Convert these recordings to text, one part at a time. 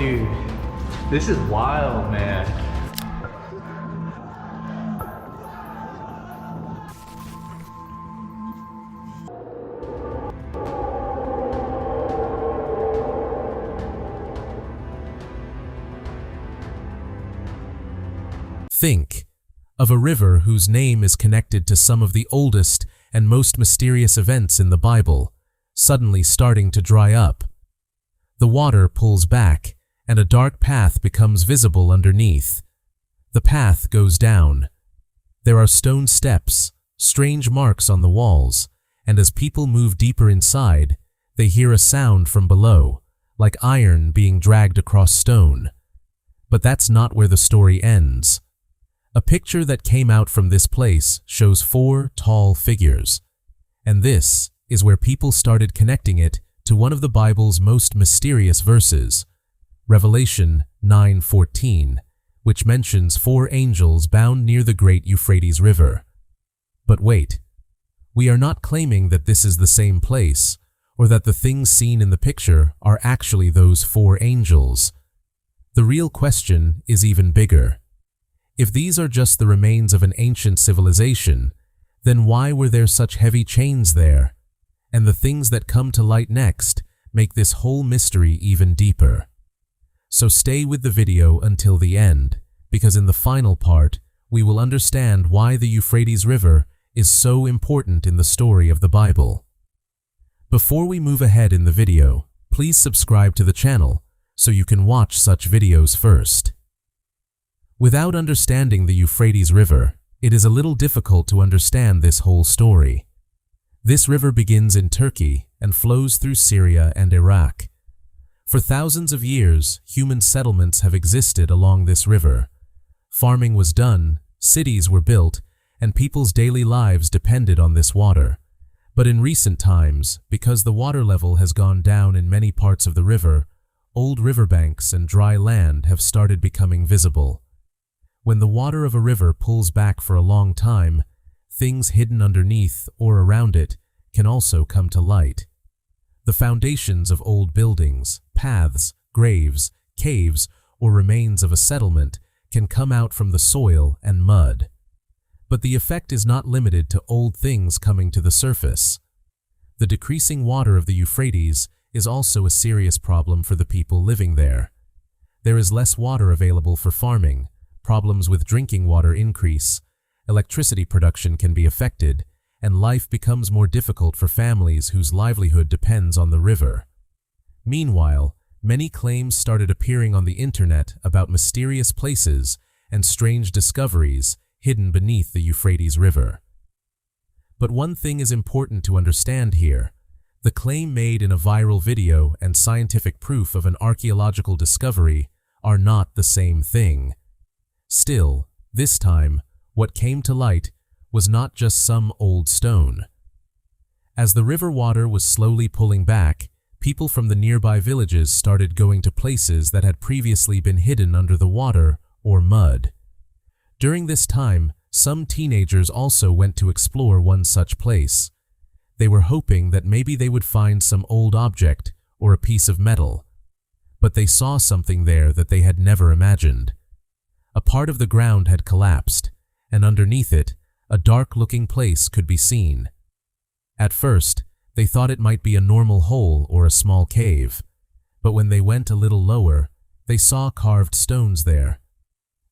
dude, this is wild, man. Think of a river whose name is connected to some of the oldest and most mysterious events in the Bible, suddenly starting to dry up. The water pulls back, and a dark path becomes visible underneath. The path goes down. There are stone steps, strange marks on the walls, and as people move deeper inside, they hear a sound from below, like iron being dragged across stone. But that's not where the story ends. A picture that came out from this place shows 4 tall figures, and this is where people started connecting it to one of the Bible's most mysterious verses, Revelation 9:14, which mentions 4 angels bound near the great Euphrates River. But wait, we are not claiming that this is the same place, or that the things seen in the picture are actually those 4 angels. The real question is even bigger. If these are just the remains of an ancient civilization, then why were there such heavy chains there? And the things that come to light next make this whole mystery even deeper. So stay with the video until the end, because in the final part, we will understand why the Euphrates River is so important in the story of the Bible. Before we move ahead in the video, please subscribe to the channel so you can watch such videos first. Without understanding the Euphrates River, it is a little difficult to understand this whole story. This river begins in Turkey and flows through Syria and Iraq. For thousands of years, human settlements have existed along this river. Farming was done, cities were built, and people's daily lives depended on this water. But in recent times, because the water level has gone down in many parts of the river, old riverbanks and dry land have started becoming visible. When the water of a river pulls back for a long time, things hidden underneath or around it can also come to light. The foundations of old buildings, paths, graves, caves, or remains of a settlement can come out from the soil and mud. But the effect is not limited to old things coming to the surface. The decreasing water of the Euphrates is also a serious problem for the people living there. There is less water available for farming, problems with drinking water increase, electricity production can be affected, and life becomes more difficult for families whose livelihood depends on the river. Meanwhile, many claims started appearing on the internet about mysterious places and strange discoveries hidden beneath the Euphrates River. But one thing is important to understand here. The claim made in a viral video and scientific proof of an archaeological discovery are not the same thing. Still, this time, what came to light was not just some old stone. As the river water was slowly pulling back, people from the nearby villages started going to places that had previously been hidden under the water or mud. During this time, some teenagers also went to explore one such place. They were hoping that maybe they would find some old object or a piece of metal. But they saw something there that they had never imagined. A part of the ground had collapsed, and underneath it, a dark-looking place could be seen. At first, they thought it might be a normal hole or a small cave, but when they went a little lower, they saw carved stones there.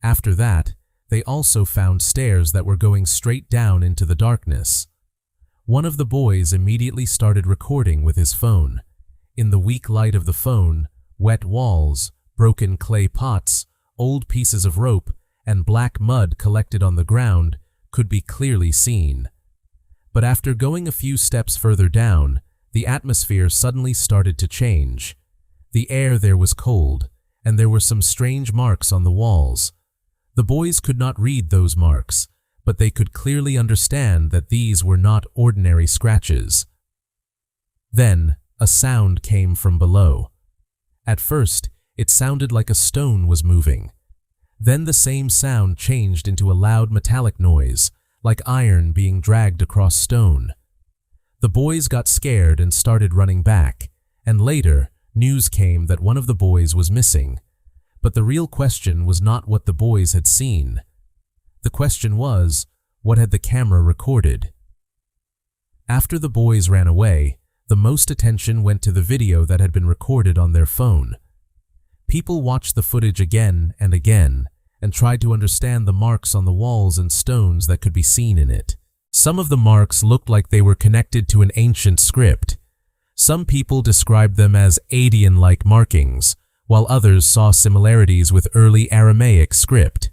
After that, they also found stairs that were going straight down into the darkness. One of the boys immediately started recording with his phone. In the weak light of the phone, wet walls, broken clay pots, old pieces of rope, and black mud collected on the ground could be clearly seen. But after going a few steps further down, the atmosphere suddenly started to change. The air there was cold, and there were some strange marks on the walls. The boys could not read those marks, but they could clearly understand that these were not ordinary scratches. Then, a sound came from below. At first, it sounded like a stone was moving. Then the same sound changed into a loud metallic noise, like iron being dragged across stone. The boys got scared and started running back, and later, news came that one of the boys was missing. But the real question was not what the boys had seen. The question was, what had the camera recorded? After the boys ran away, the most attention went to the video that had been recorded on their phone. People watched the footage again and again and tried to understand the marks on the walls and stones that could be seen in it. Some of the marks looked like they were connected to an ancient script. Some people described them as Adian-like markings, while others saw similarities with early Aramaic script.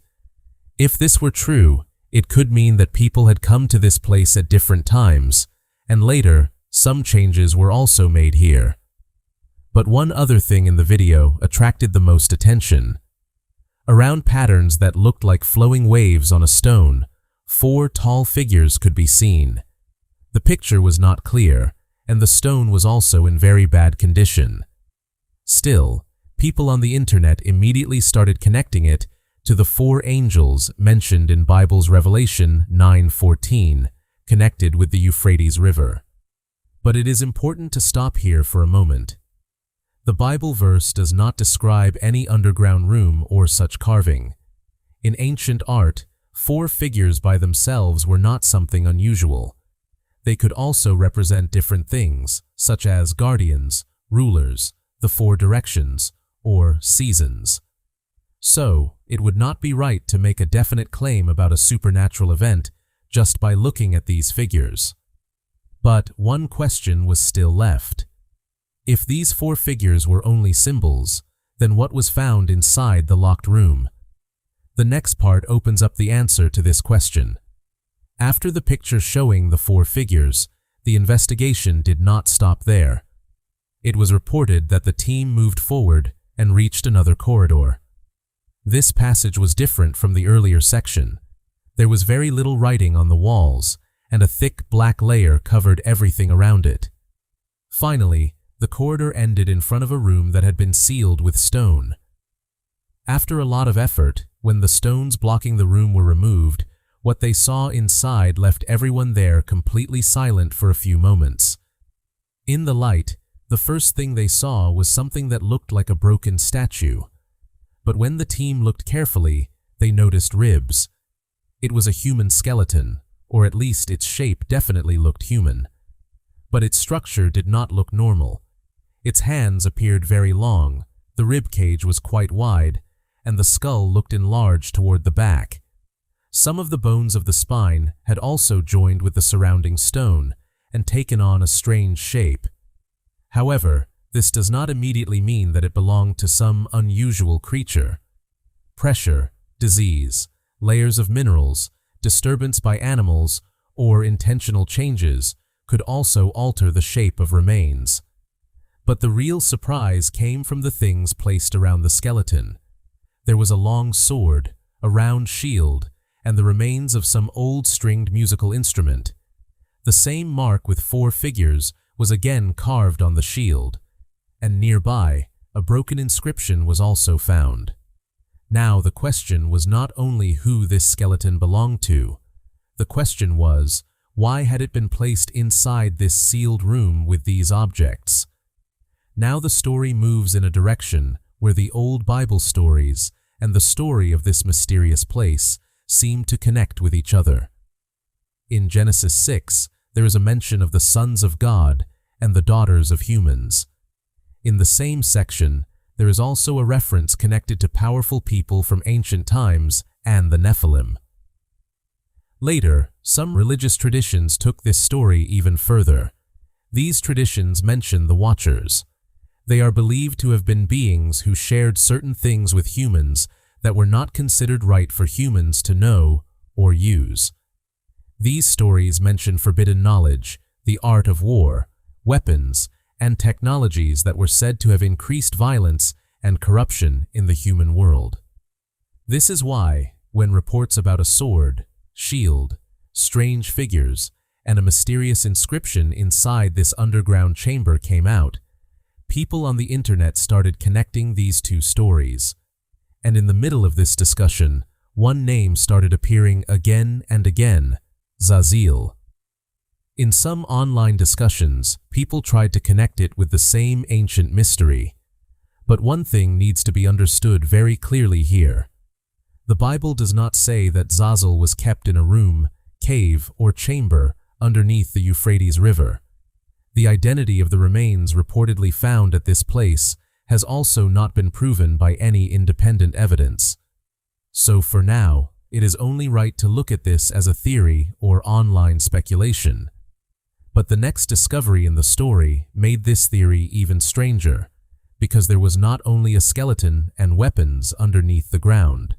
If this were true, it could mean that people had come to this place at different times, and later, some changes were also made here. But one other thing in the video attracted the most attention. Around patterns that looked like flowing waves on a stone, 4 tall figures could be seen. The picture was not clear, and the stone was also in very bad condition. Still, people on the internet immediately started connecting it to the 4 angels mentioned in Bible's Revelation 9:14, connected with the Euphrates River. But it is important to stop here for a moment. The Bible verse does not describe any underground room or such carving. In ancient art, 4 figures by themselves were not something unusual. They could also represent different things, such as guardians, rulers, the 4 directions, or seasons. So, it would not be right to make a definite claim about a supernatural event just by looking at these figures. But one question was still left. If these 4 figures were only symbols, then what was found inside the locked room? The next part opens up the answer to this question. After the picture showing the 4 figures, the investigation did not stop there. It was reported that the team moved forward and reached another corridor. This passage was different from the earlier section. There was very little writing on the walls, and a thick black layer covered everything around it. Finally, the corridor ended in front of a room that had been sealed with stone. After a lot of effort, when the stones blocking the room were removed, what they saw inside left everyone there completely silent for a few moments. In the light, the first thing they saw was something that looked like a broken statue. But when the team looked carefully, they noticed ribs. It was a human skeleton, or at least its shape definitely looked human. But its structure did not look normal. Its hands appeared very long, the rib cage was quite wide, and the skull looked enlarged toward the back. Some of the bones of the spine had also joined with the surrounding stone and taken on a strange shape. However, this does not immediately mean that it belonged to some unusual creature. Pressure, disease, layers of minerals, disturbance by animals, or intentional changes could also alter the shape of remains. But the real surprise came from the things placed around the skeleton. There was a long sword, a round shield, and the remains of some old stringed musical instrument. The same mark with 4 figures was again carved on the shield, and nearby, a broken inscription was also found. Now the question was not only who this skeleton belonged to. The question was, why had it been placed inside this sealed room with these objects? Now the story moves in a direction where the old Bible stories and the story of this mysterious place seem to connect with each other. In Genesis 6, there is a mention of the sons of God and the daughters of humans. In the same section, there is also a reference connected to powerful people from ancient times and the Nephilim. Later, some religious traditions took this story even further. These traditions mention the Watchers. They are believed to have been beings who shared certain things with humans that were not considered right for humans to know or use. These stories mention forbidden knowledge, the art of war, weapons, and technologies that were said to have increased violence and corruption in the human world. This is why, when reports about a sword, shield, strange figures, and a mysterious inscription inside this underground chamber came out, people on the internet started connecting these 2 stories. And in the middle of this discussion, one name started appearing again and again: Zaziel. In some online discussions, people tried to connect it with the same ancient mystery. But one thing needs to be understood very clearly here. The Bible does not say that Zazel was kept in a room, cave, or chamber underneath the Euphrates River. The identity of the remains reportedly found at this place has also not been proven by any independent evidence. So for now, it is only right to look at this as a theory or online speculation. But the next discovery in the story made this theory even stranger, because there was not only a skeleton and weapons underneath the ground.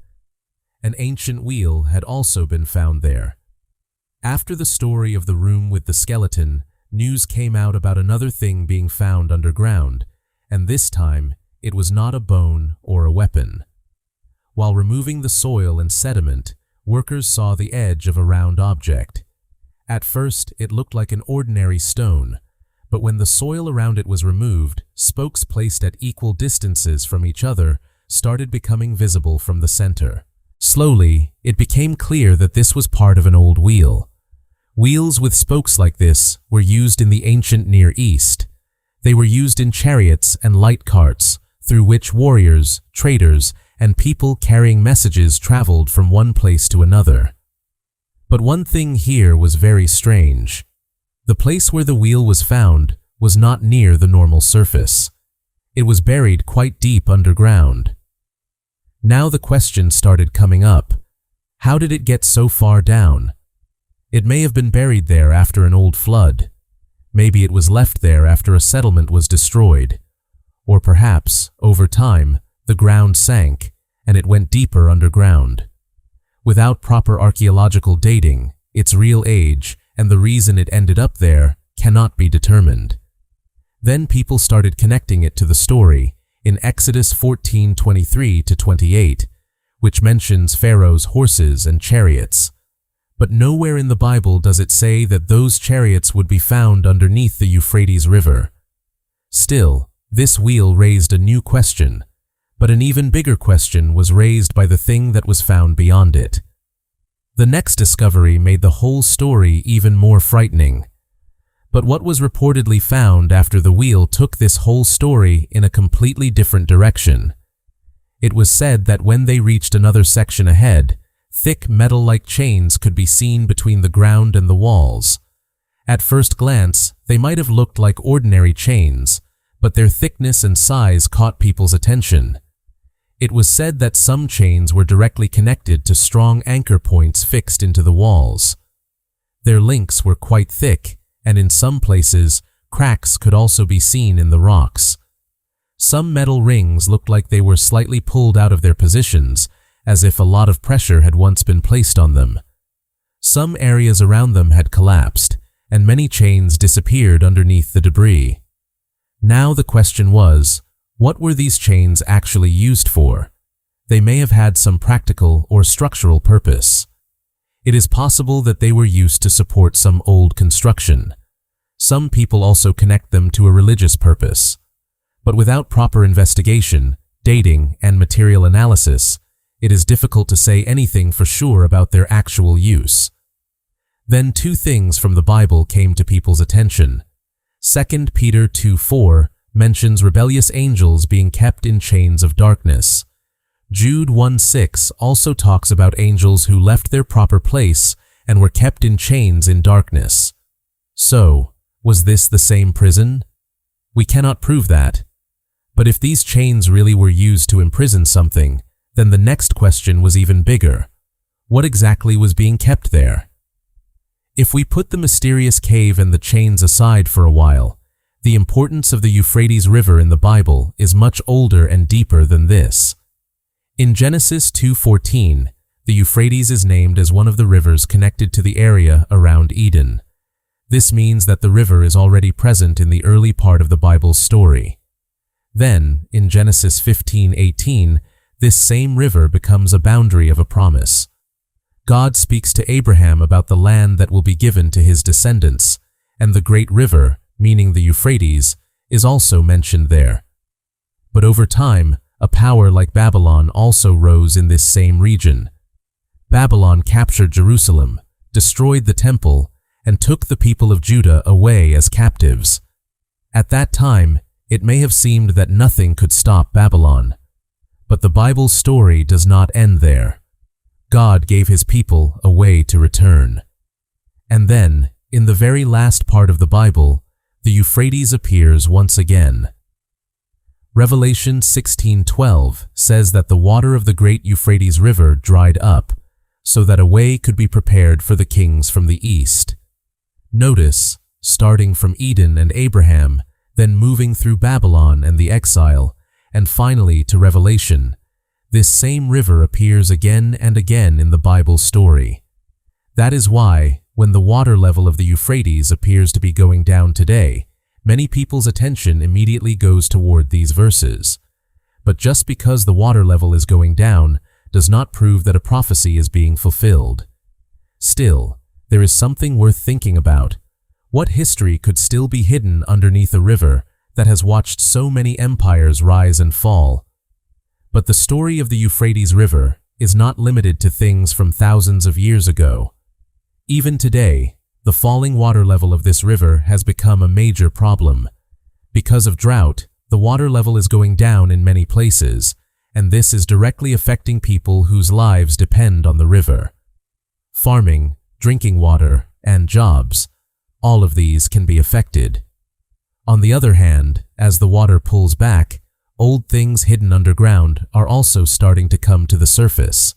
An ancient wheel had also been found there. After the story of the room with the skeleton, news came out about another thing being found underground, and this time it was not a bone or a weapon. While removing the soil and sediment, workers saw the edge of a round object. At first, it looked like an ordinary stone, but when the soil around it was removed, spokes placed at equal distances from each other started becoming visible from the center. Slowly, it became clear that this was part of an old wheel. Wheels with spokes like this were used in the ancient Near East. They were used in chariots and light carts, through which warriors, traders, and people carrying messages traveled from one place to another. But one thing here was very strange. The place where the wheel was found was not near the normal surface. It was buried quite deep underground. Now the question started coming up. How did it get so far down? It may have been buried there after an old flood. Maybe it was left there after a settlement was destroyed. Or perhaps, over time, the ground sank and it went deeper underground. Without proper archaeological dating, its real age and the reason it ended up there cannot be determined. Then people started connecting it to the story in Exodus 14:23-28, which mentions Pharaoh's horses and chariots. But nowhere in the Bible does it say that those chariots would be found underneath the Euphrates River. Still, this wheel raised a new question, but an even bigger question was raised by the thing that was found beyond it. The next discovery made the whole story even more frightening. But what was reportedly found after the wheel took this whole story in a completely different direction. It was said that when they reached another section ahead, thick metal-like chains could be seen between the ground and the walls. At first glance, they might have looked like ordinary chains, but their thickness and size caught people's attention. It was said that some chains were directly connected to strong anchor points fixed into the walls. Their links were quite thick, and in some places, cracks could also be seen in the rocks. Some metal rings looked like they were slightly pulled out of their positions, as if a lot of pressure had once been placed on them. Some areas around them had collapsed, and many chains disappeared underneath the debris. Now the question was, what were these chains actually used for? They may have had some practical or structural purpose. It is possible that they were used to support some old construction. Some people also connect them to a religious purpose. But without proper investigation, dating, and material analysis, it is difficult to say anything for sure about their actual use. Then two things from the Bible came to people's attention. 2 Peter 2:4 mentions rebellious angels being kept in chains of darkness. Jude 1:6 also talks about angels who left their proper place and were kept in chains in darkness. So, was this the same prison? We cannot prove that. But if these chains really were used to imprison something, then the next question was even bigger. What exactly was being kept there? If we put the mysterious cave and the chains aside for a while, the importance of the Euphrates River in the Bible is much older and deeper than this. In Genesis 2:14, the Euphrates is named as one of the rivers connected to the area around Eden. This means that the river is already present in the early part of the Bible's story. Then, in Genesis 15:18, this same river becomes a boundary of a promise. God speaks to Abraham about the land that will be given to his descendants, and the great river, meaning the Euphrates, is also mentioned there. But over time, a power like Babylon also rose in this same region. Babylon captured Jerusalem, destroyed the temple, and took the people of Judah away as captives. At that time, it may have seemed that nothing could stop Babylon. But the Bible's story does not end there. God gave his people a way to return. And then, in the very last part of the Bible, the Euphrates appears once again. Revelation 16:12 says that the water of the great Euphrates River dried up, so that a way could be prepared for the kings from the east. Notice, starting from Eden and Abraham, then moving through Babylon and the exile, and finally to Revelation, this same river appears again and again in the Bible story. That is why, when the water level of the Euphrates appears to be going down today, many people's attention immediately goes toward these verses. But just because the water level is going down does not prove that a prophecy is being fulfilled. Still, there is something worth thinking about. What history could still be hidden underneath a river that has watched so many empires rise and fall? But the story of the Euphrates River is not limited to things from thousands of years ago. Even today, the falling water level of this river has become a major problem. Because of drought, the water level is going down in many places, and this is directly affecting people whose lives depend on the river. Farming, drinking water, and jobs, all of these can be affected. On the other hand, as the water pulls back, old things hidden underground are also starting to come to the surface.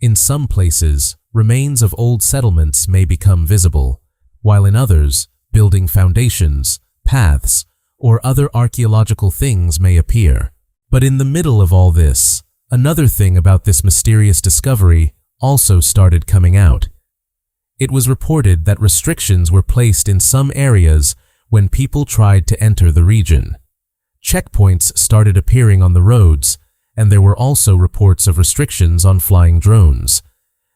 In some places, remains of old settlements may become visible, while in others, building foundations, paths, or other archaeological things may appear. But in the middle of all this, another thing about this mysterious discovery also started coming out. It was reported that restrictions were placed in some areas when people tried to enter the region. Checkpoints started appearing on the roads, and there were also reports of restrictions on flying drones.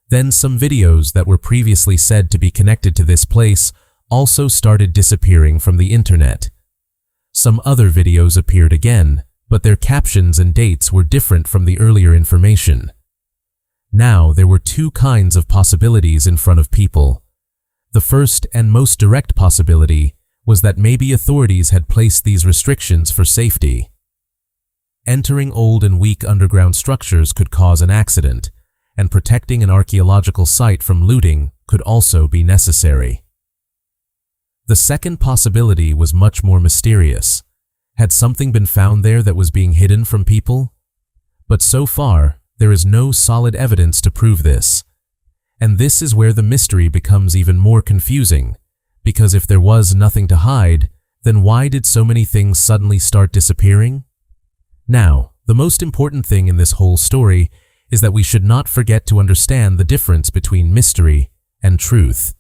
Then some videos that were previously said to be connected to this place also started disappearing from the internet. Some other videos appeared again, but their captions and dates were different from the earlier information. Now there were two kinds of possibilities in front of people. The first and most direct possibility was that maybe authorities had placed these restrictions for safety. Entering old and weak underground structures could cause an accident, and protecting an archaeological site from looting could also be necessary. The second possibility was much more mysterious. Had something been found there that was being hidden from people? But so far, there is no solid evidence to prove this. And this is where the mystery becomes even more confusing, because if there was nothing to hide, then why did so many things suddenly start disappearing? Now, the most important thing in this whole story is that we should not forget to understand the difference between mystery and truth.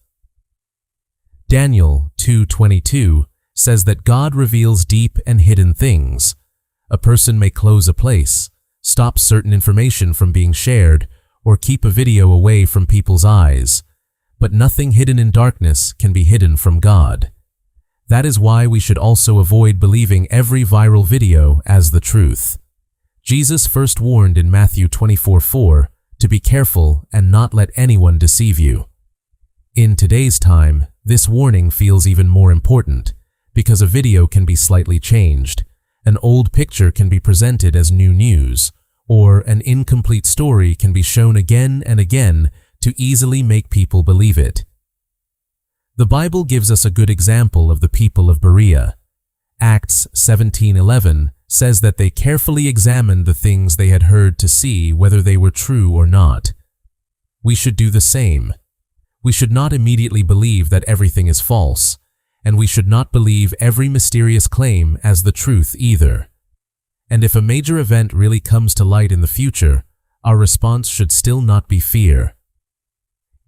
Daniel 2:22 says that God reveals deep and hidden things. A person may close a place, stop certain information from being shared, or keep a video away from people's eyes, but nothing hidden in darkness can be hidden from God. That is why we should also avoid believing every viral video as the truth. Jesus first warned in Matthew 24:4 to be careful and not let anyone deceive you. In today's time, this warning feels even more important because a video can be slightly changed, an old picture can be presented as new news, or an incomplete story can be shown again and again to easily make people believe it. The Bible gives us a good example of the people of Berea. Acts 17:11 says that they carefully examined the things they had heard to see whether they were true or not. We should do the same. We should not immediately believe that everything is false, and we should not believe every mysterious claim as the truth either. And if a major event really comes to light in the future, our response should still not be fear.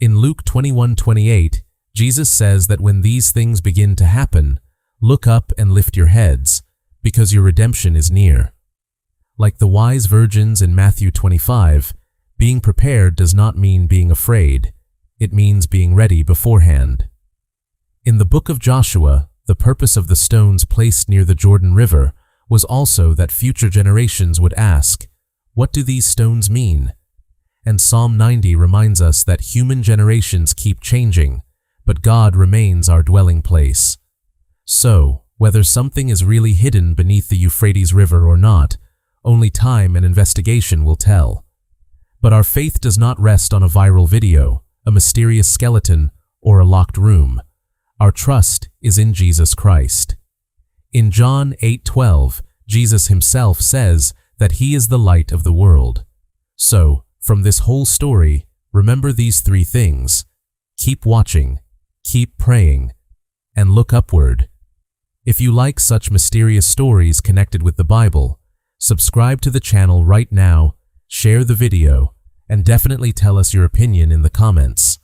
In Luke 21:28, Jesus says that when these things begin to happen, look up and lift your heads, because your redemption is near. Like the wise virgins in Matthew 25, being prepared does not mean being afraid. It means being ready beforehand. In the book of Joshua, the purpose of the stones placed near the Jordan River was also that future generations would ask, "What do these stones mean?" And Psalm 90 reminds us that human generations keep changing, but God remains our dwelling place. So, whether something is really hidden beneath the Euphrates River or not, only time and investigation will tell. But our faith does not rest on a viral video, a mysterious skeleton, or a locked room. Our trust is in Jesus Christ. In John 8:12, Jesus himself says that he is the light of the world. So, from this whole story, remember these three things. Keep watching, keep praying, and look upward. If you like such mysterious stories connected with the Bible, subscribe to the channel right now, share the video, and definitely tell us your opinion in the comments.